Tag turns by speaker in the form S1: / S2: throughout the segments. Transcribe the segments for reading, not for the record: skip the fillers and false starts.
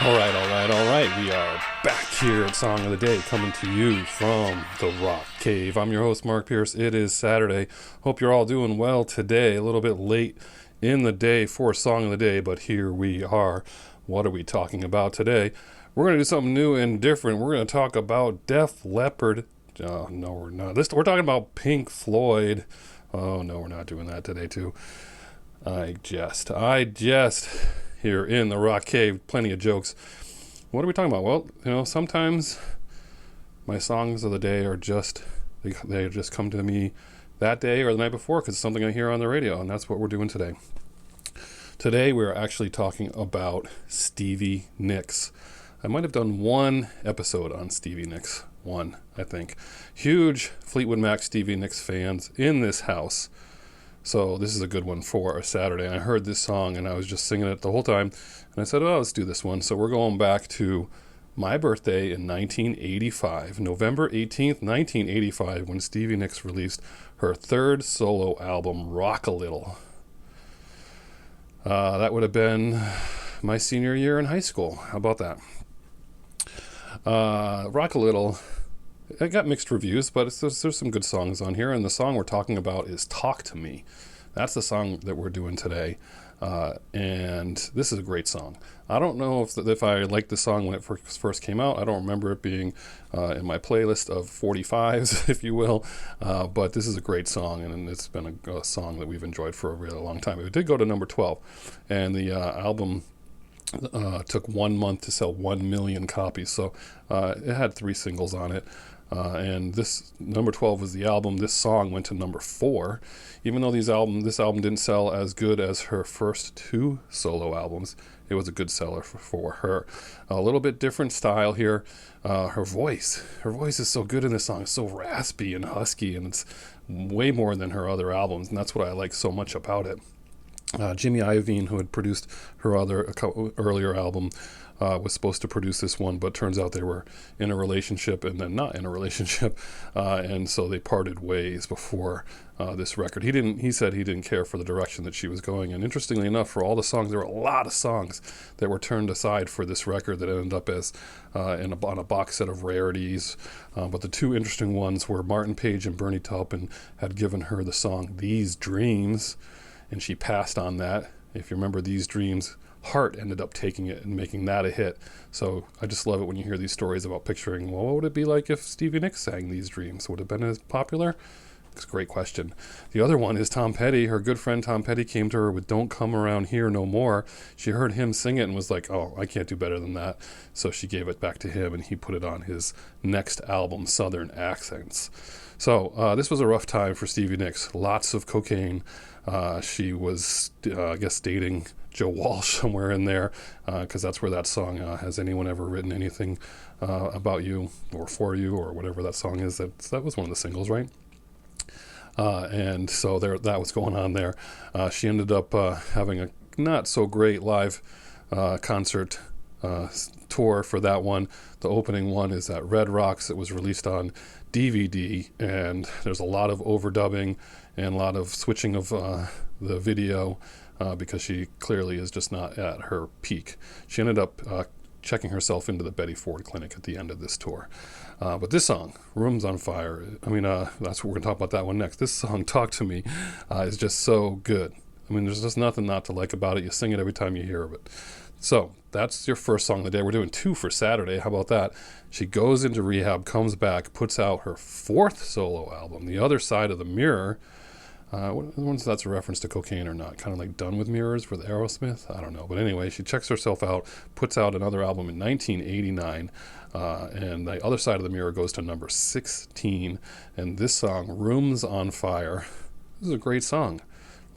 S1: All right. We are back here at Song of the Day, coming to you from the Rock Cave. I'm your host, Mark Pierce. It is Saturday. Hope you're all doing well today. A little bit late in the day for Song of the Day, but here we are. What are we talking about today? We're going to do something new and different. We're going to talk about Def Leppard. No, we're not. We're talking about Pink Floyd. Oh, no, we're not doing that today, too. I jest. Here in the Rock Cave, plenty of jokes. What are we talking about? Well, sometimes my songs of the day are they just come to me that day or the night before because it's something I hear on the radio, and that's what we're doing today. Today we're actually talking about Stevie Nicks. I might have done one episode on Stevie Nicks. One, I think. Huge Fleetwood Mac Stevie Nicks fans in this house. So this is a good one for a Saturday. I heard this song and I was just singing it the whole time. And I said, let's do this one. So we're going back to my birthday in 1985, November 18th, 1985, when Stevie Nicks released her third solo album, Rock a Little. That would have been my senior year in high school. How about that? Rock a Little. It got mixed reviews, but there's some good songs on here, and the song we're talking about is Talk to Me. That's the song that we're doing today, and this is a great song. I don't know if I liked the song when it first came out. I don't remember it being in my playlist of 45s, if you will, but this is a great song, and it's been a song that we've enjoyed for a really long time. It did go to number 12, and the album took 1 month to sell 1 million copies, so it had 3 singles on it. And this number 12 was the album. This song went to number 4, even though this album didn't sell as good as her first 2 solo albums. It was a good seller for her. A little bit different style here. Her voice is so good in this song. It's so raspy and husky, and it's way more than her other albums, and that's what I like so much about it. Jimmy Iovine, who had produced her earlier album, was supposed to produce this one, but turns out they were in a relationship and then not in a relationship, and so they parted ways before this record. He said he didn't care for the direction that she was going, and interestingly enough, for all the songs, there were a lot of songs that were turned aside for this record that ended up as on a box set of rarities, but the 2 interesting ones were Martin Page and Bernie Taupin had given her the song These Dreams, and she passed on that. If you remember These Dreams, Heart ended up taking it and making that a hit. So I just love it when you hear these stories about picturing, well, what would it be like if Stevie Nicks sang These Dreams? Would it have been as popular? It's a great question. The other one is Tom Petty. Her good friend Tom Petty came to her with Don't Come Around Here No More. She heard him sing it and was like, oh, I can't do better than that. So she gave it back to him, and he put it on his next album, Southern Accents. So this was a rough time for Stevie Nicks. Lots of cocaine. She was, I guess, dating Joe Walsh somewhere in there, because that's where that song, Has Anyone Ever Written Anything About You or For You, or whatever that song is. That was one of the singles, right? And so that was going on there. She ended up having a not so great live concert tour for that one. The opening one is at Red Rocks. It was released on DVD, and there's a lot of overdubbing and a lot of switching of the video because she clearly is just not at her peak. She ended up checking herself into the Betty Ford Clinic at the end of this tour. But this song, Rooms on Fire, that's what we're going to talk about that one next. This song, Talk to Me, is just so good. There's just nothing not to like about it. You sing it every time you hear of it. So that's your first song of the day. We're doing 2 for Saturday. How about that? She goes into rehab, comes back, puts out her 4th solo album, The Other Side of the Mirror. I wonder if that's a reference to cocaine or not. Kind of like Done with Mirrors with Aerosmith. I don't know. But anyway, she checks herself out, puts out another album in 1989, and The Other Side of the Mirror goes to number 16. And this song, Rooms on Fire, this is a great song.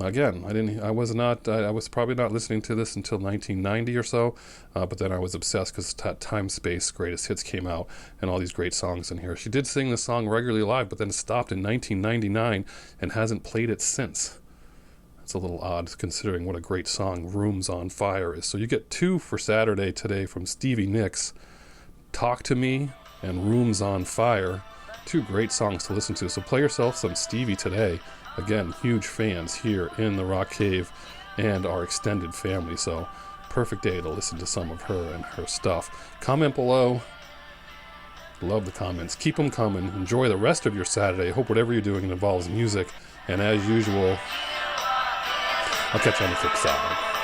S1: Again, I was probably not listening to this until 1990 or so, but then I was obsessed because Time Space Greatest Hits came out and all these great songs in here. She did sing the song regularly live, but then stopped in 1999 and hasn't played it since. That's a little odd considering what a great song Rooms on Fire is. So you get 2 for Saturday today from Stevie Nicks, Talk to Me and Rooms on Fire. 2 great songs to listen to. So play yourself some Stevie today. Again, huge fans here in the Rock Cave and our extended family, so perfect day to listen to some of her and her stuff. Comment below. Love the comments. Keep them coming. Enjoy the rest of your Saturday. Hope whatever you're doing involves music. And as usual, I'll catch you on the flip side.